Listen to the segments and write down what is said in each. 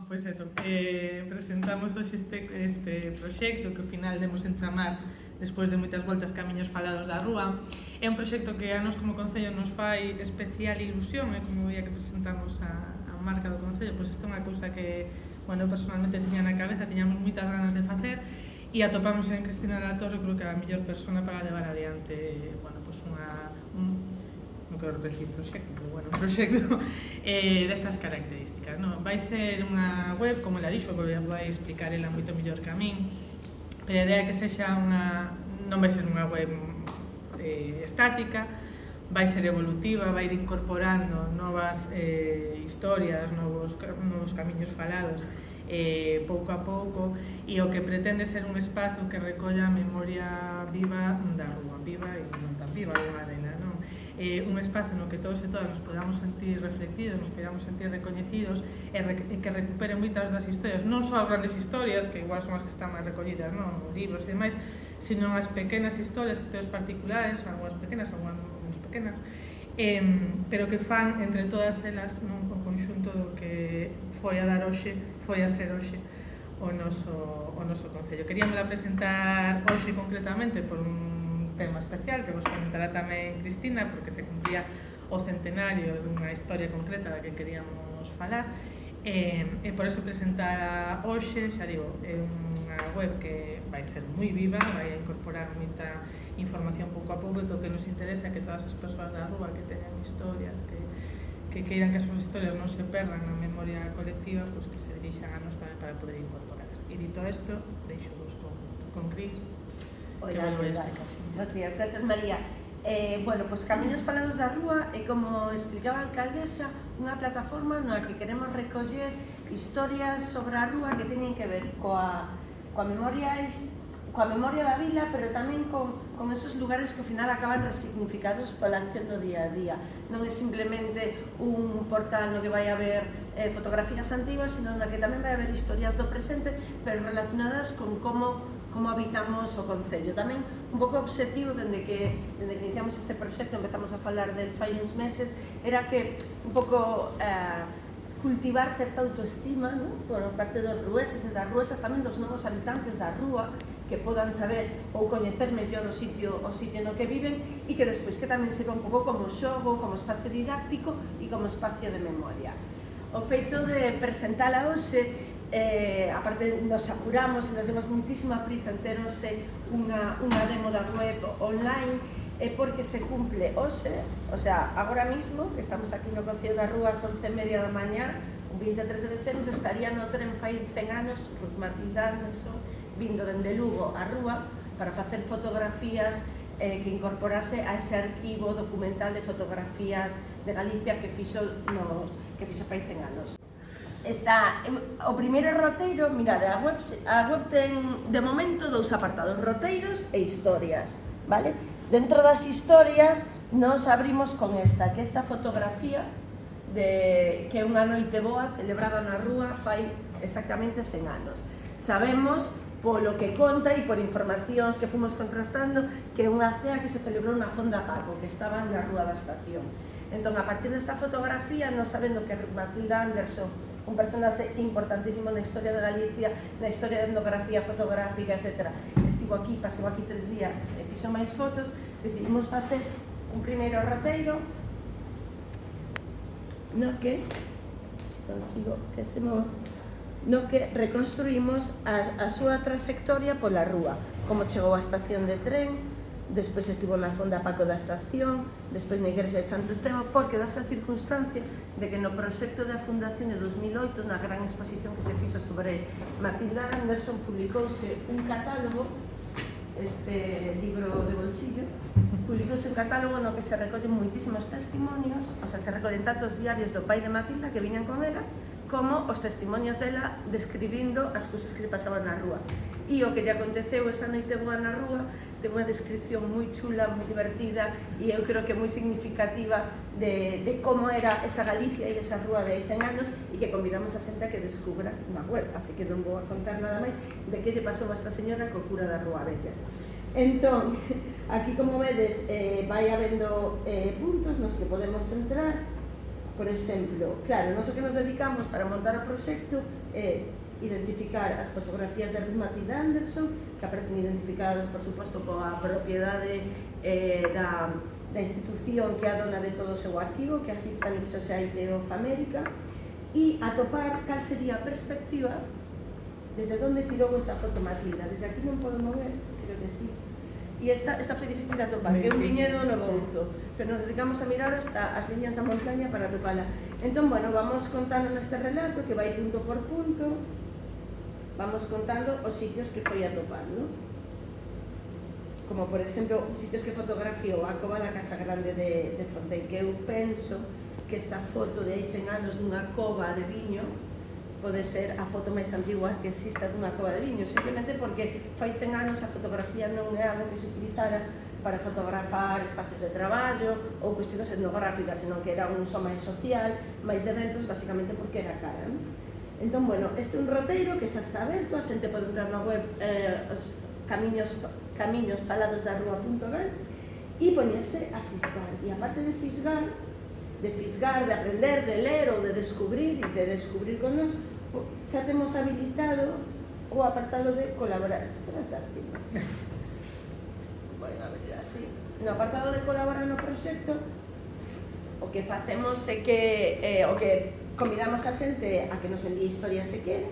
Pois eso, presentamos hoxe este proxecto que ao final demos en chamar despois de moitas voltas Camiños Falados da Rúa. É un proxecto que a nos como Concello nos fai especial ilusión, como o día que presentamos a marca do Concello, pois isto é unha cousa que, bueno, personalmente tiña na cabeza, tiñamos moitas ganas de facer e atopamos en Cristina La Torre, creo que a mellor persona para levar adiante, bueno, pois non quero repetir proxecto, pero bueno, un proxecto destas características, non? Vai ser unha web, como ela dixo, que vai explicar ela moito mellor que a min, pero a idea é que sexa non vai ser unha web estática, vai ser evolutiva, vai ir incorporando novas historias, novos camiños falados pouco a pouco, e o que pretende ser un espazo que recolla a memoria viva da rúa, viva e non tan viva unha dela, non? Un espazo no que todos e todas nos podamos sentir reflectidos, nos podamos sentir recoñecidos e que recupere moitas das historias, non só grandes historias, que igual son as que están máis recollidas, non? Libros e demais, sino as pequenas historias particulares, algunhas pequenas, algunhas menos pequenas, pero que fan entre todas elas o conxunto do que foi a dar hoxe, foi a ser hoxe o noso Concello. Queríamos presentar hoxe concretamente por un tema especial que vos comentará tamén Cristina, porque se cumplía o centenario dunha historia concreta da que queríamos falar, e por eso presentar hoxe, xa digo, é unha web que vai ser moi viva, vai incorporar moita información pouco a pouco, e que o que nos interesa é que todas as persoas da rúa que teñan historias, que queiran que as súas historias non se perdan na memoria colectiva, pois que se dirixan a nos tamén para poder incorporarlas. E dito isto, deixo vos con Cris. Hola, buenos días, gracias María. Bueno, pues Camiños Falados da Rúa é, como explicaba a alcaldesa, unha plataforma na que queremos recoller historias sobre a rúa que teñen que ver coa memoria da vila, pero tamén con esos lugares que ao final acaban resignificados pola acción do día a día. Non é simplemente un portal no que vai haber fotografías antiguas, sino na que tamén vai haber historias do presente, pero relacionadas con como habitamos o Concello. Tamén un pouco obxectivo, dende que iniciamos este proxecto, empezamos a falar del fai uns meses, era que un pouco cultivar certa autoestima, ¿no?, por parte dos rueses e das ruesas, tamén dos novos habitantes da rúa, que podan saber ou coñecer mellor o sitio no que viven, e que despois que tamén sirva un pouco como xogo, como espacio didáctico e como espacio de memoria. O feito de presentala hoxe, aparte nos apuramos e nos demos muitísima prisa en ter hoxe unha demo da web online, é porque se cumple hoxe, o sea, agora mismo, que estamos aquí no Concello da Rúa, son 11:30 da mañá, un 23 de decembro, estaría no tren fai 100 anos, Ruth Matilda Anderson, vindo dende Lugo a Rúa para facer fotografías que incorporase a ese arquivo documental de fotografías de Galicia que fixo fai 100 anos. O primeiro roteiro, mirade, a web ten de momento dous apartados, roteiros e historias, vale? Dentro das historias nos abrimos con esta fotografía que é unha noite boa celebrada na rúa fai exactamente 100 anos. Sabemos, polo que conta e por informacións que fomos contrastando, que é unha cea que se celebrou na Fonda Parco, que estaba na Rúa da Estación. Entón, a partir desta fotografía, nos sabendo que Matilda Anderson, un personaxe importantísimo na historia de Galicia, na historia de etnografía fotográfica, etc., estivo aquí, pasou aquí 3 días e fixo máis fotos, decidimos facer un primeiro roteiro no que, se consigo que se mova, no que reconstruímos a súa trayectoria pola rúa, como chegou á estación de tren, despois estivo na Fonda Paco da Estación, despois na Igrexa de Santo Esteban, porque dá esa circunstancia de que no proxecto da Fundación de 2008, na gran exposición que se fixo sobre Matilda Anderson, publicouse un catálogo, este libro de bolsillo, publicouse un catálogo no que se recollen moitísimos testimonios, o sea, se recollen tantos diarios do pai de Matilda que viñan con ela, como os testimonios dela describindo as cousas que lle pasaban na rúa. E o que lle aconteceu esa noite boa na rúa ten unha descripción moi chula, moi divertida, e eu creo que moi significativa de como era esa Galicia e esa rúa de 100 anos, e que convidamos a xente a que descubra na web, así que non vou a contar nada máis de que lle pasou a esta señora co cura da Rúa Bella. Entón, aquí, como vedes, vai habendo puntos nos que podemos entrar. por exemplo, claro, nós o que nos dedicamos para montar o proxecto é identificar as fotografías de Matilde Anderson, que aparecen identificadas, por suposto, coa propiedade da institución que é a dona de todo o seu arquivo, que é a Hispanic Society of America, e atopar cal sería a perspectiva desde onde tirou esa foto Matilde. Desde aquí non podo mover, creo que sí. E esta foi difícil de atopar, que é un viñedo no Bouzo, pero nos dedicamos a mirar hasta as liñas da montaña para atopala. Entón, bueno, vamos contando neste relato que vai punto por punto, vamos contando os sitios que foi a topar, ¿no? Como, por exemplo, os sitios que fotografiou a cova da Casa Grande de Fontei, que eu penso que esta foto de 100 anos dunha cova de viño pode ser a foto máis antigua que exista dunha cova de viño, simplemente porque fai 100 anos a fotografía non é algo que se utilizara para fotografar espacios de traballo ou cuestiones etnográficas, senón que era un uso máis social, máis de eventos, basicamente porque era cara, non? Entón, bueno, este é un roteiro que xa está aberto, a xente pode entrar na web camiñosfaladosdarrua.gal e poñerse a fisgar, e aparte de fisgar, de aprender, de ler ou de descubrir e de descubrir con nós, xa temos habilitado o apartado de colaborar. Isto será táctil. Bueno, a ver, así. No apartado de colaborar no proxecto, o que facemos é que o que convidamos a xente a que nos envíe historias se quere,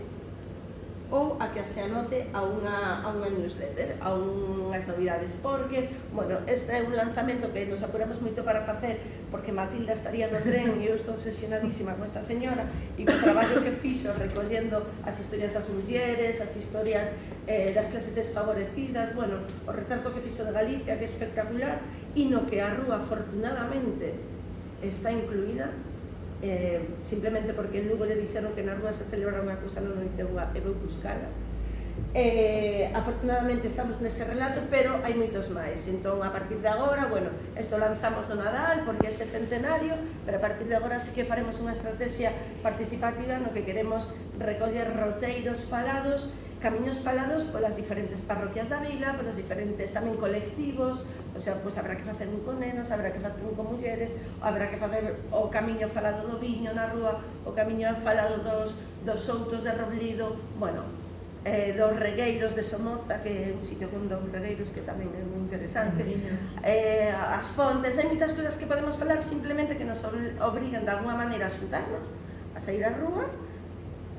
ou a que se anote a unha newsletter, a unhas novidades, porque, bueno, este é un lanzamento que nos apuramos moito para facer, porque Matilda estaría no tren e eu estou obsesionadísima con esta señora, e co traballo que fixo recollendo as historias das mulleres, as historias das clases desfavorecidas, bueno, o retrato que fixo de Galicia, que é espectacular, e no que a rúa, afortunadamente, está incluída, simplemente porque en Lugo le dixeron que na rúa se celebra unha cousa non noiteboa e vou buscala. Afortunadamente estamos nese relato, pero hai moitos máis. Entón, a partir de agora, bueno, isto lanzamos do Nadal porque é ese centenario, pero a partir de agora sí que faremos unha estrategia participativa no que queremos recoller roteiros falados, camiños falados polas diferentes parroquias da vila, polos diferentes tamén colectivos, o sea, pois habrá que facer un con nenos, habrá que facer un con mulleres, habrá que facer o camiño falado do viño na rúa, o camiño falado dos soutos de Roblido, bueno, dos regueiros de Somoza, que é un sitio con dos regueiros que tamén é moi interesante, as fontes, hai moitas cousas que podemos falar simplemente que nos obrigan de alguma maneira a xuntarnos, a sair á rúa,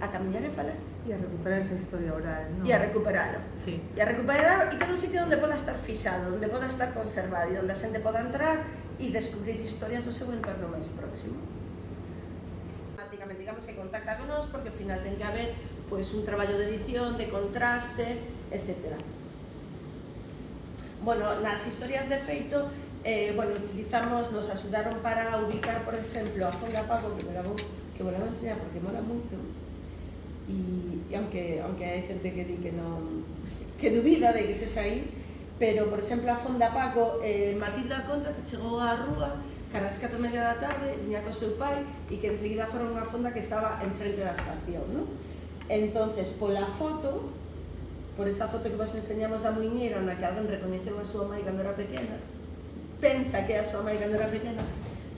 a camiñar e falar. E a recuperar esa historia oral, non? E a recuperalo. Sí. E a recuperalo e ter un sitio onde poda estar fixado, onde poda estar conservado e onde a xente poda entrar e descubrir historias do seu entorno máis próximo. Automáticamente, digamos que contacta con nós porque ao final ten que haber pois, un traballo de edición, de contraste, etc. Bueno, nas historias de feito, bueno, utilizamos, nos axudaron para ubicar, por exemplo, a Fonda Paco, que me la vou enseñar porque mola moito. E aunque hai xente que di que non, que dubida de que se saí, pero, por exemplo, a Fonda Paco, Matilda conta que chegou á rúa cara ás 4:30 da tarde, viña co seu pai e que enseguida foron unha fonda que estaba enfrente da estación, non? Entonces, pola foto, por esa foto que vos enseñamos da muiñeira na que alguén recoñeceu a súa mãe cando era pequena, pensa que é a súa mãe cando era pequena,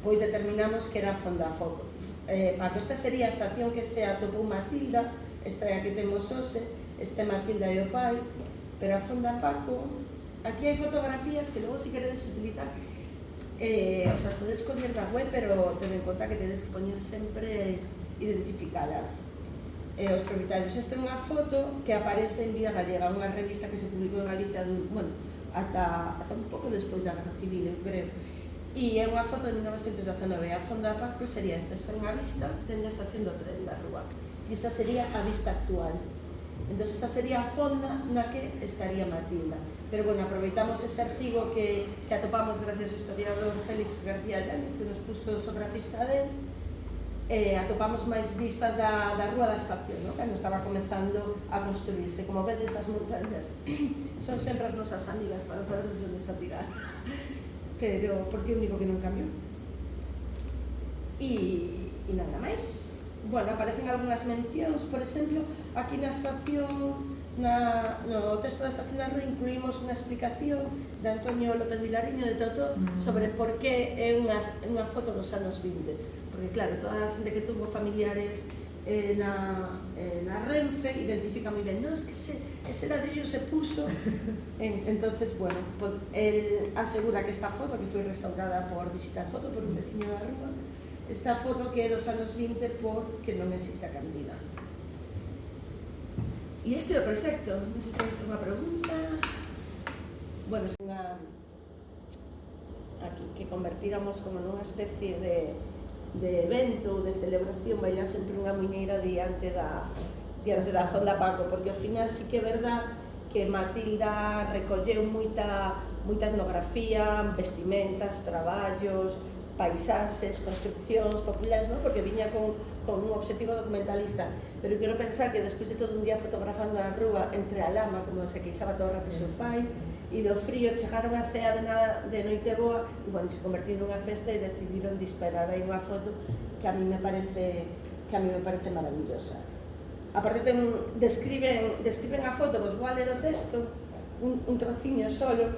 pois determinamos que era a Fonda Paco. Esta sería a estación que se atopou Matilda, esta é a que temos hoxe, este Matilda e o pai, pero a Fonda Paco, aquí hai fotografías que logo se queredes utilizar, o sea, podes coller da web, pero ten en conta que tedes que poñer sempre identificadas os propietarios. Esta é unha foto que aparece en Vida Gallega, unha revista que se publicou en Galicia, bueno, ata un pouco despois da Guerra Civil, eu creo. E é unha foto de 1919, a Fonda Paco sería esta é unha vista dende a estación do tren da rúa. E esta sería a vista actual. Entón, esta sería a fonda na que estaría Matilda. Pero, bueno, aproveitamos ese artigo que atopamos gracias ao historiador Félix García Llanes, que nos puso sobre a pista dele. Atopamos máis vistas da rúa da estación, ¿no? Cando estaba comenzando a construirse. Como vedes, as montañas son sempre as nosas amigas para saber desde onde está tirada. Pero, porque é o único que non cambiou. E nada máis. Bueno, aparecen algunhas mencións, por exemplo, aquí na estación, no texto da estación da rúa incluímos unha explicación de Antonio López Vilariño de Totó sobre por que é unha foto dos anos 20. porque claro, toda a xente que tuvo familiares na Renfe identifica moi ben, no, es que ese ladrillo se puso. Entonces, bueno, él asegura que esta foto, que foi restaurada por Digital Foto, por un veciño da rúa, esta foto que é dos anos 20 porque non existe a cantina. E este é o proxecto, non sei se tenéis unha pregunta. Bueno, é unha aquí, que convertíramos como nunha especie de evento ou de celebración, bailar sempre unha muiñeira diante da Fonda Paco, porque ao final sí que é verdad que Matilda recolleu moita etnografía, vestimentas, traballos, paisaxes, construccións populares, non? Porque viña con un objetivo documentalista, pero quero pensar que despois de todo un día fotografando a rúa entre a lama, como se queixaba todo o rato o seu pai, e do frío chegaron a cea de Noiteboa e, bueno, se convertiu nunha festa e decidiron disparar aí unha foto que a mí me parece maravillosa. Aparte describen a foto, vos vou a ler o texto, un trociño solo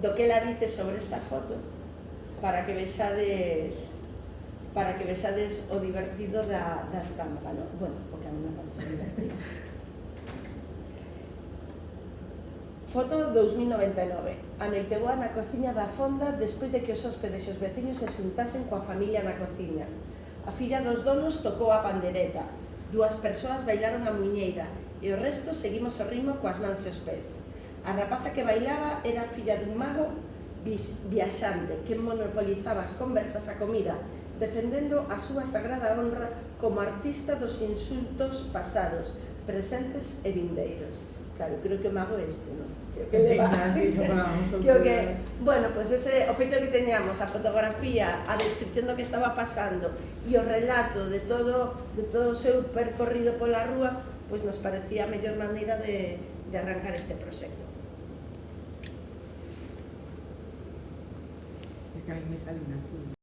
do que ela dice sobre esta foto para que vexades o divertido da estampa, non? Bueno, o que a mí me parece divertido. Foto 2099. A Noiteboa na cociña da Fonda despois de que os hóspedes e os veciños se xuntasen coa familia na cociña. A filla dos donos tocou a pandereta, 2 persoas bailaron a muiñeira e o resto seguimos o ritmo coas mans e os pés. A rapaza que bailaba era a filla dun mago viaxante que monopolizaba as conversas a comida, defendendo a súa sagrada honra como artista dos insultos pasados, presentes e vindeiros. Claro, creo que o mago este, non? Creo que leva... Creo que, bueno, pois ese, o feito que teñamos, a fotografía, a descripción do que estaba pasando e o relato de todo o seu percorrido pola rúa, pois nos parecía a mellor maneira de arrancar este proxecto. Es que a mí me sale una azul.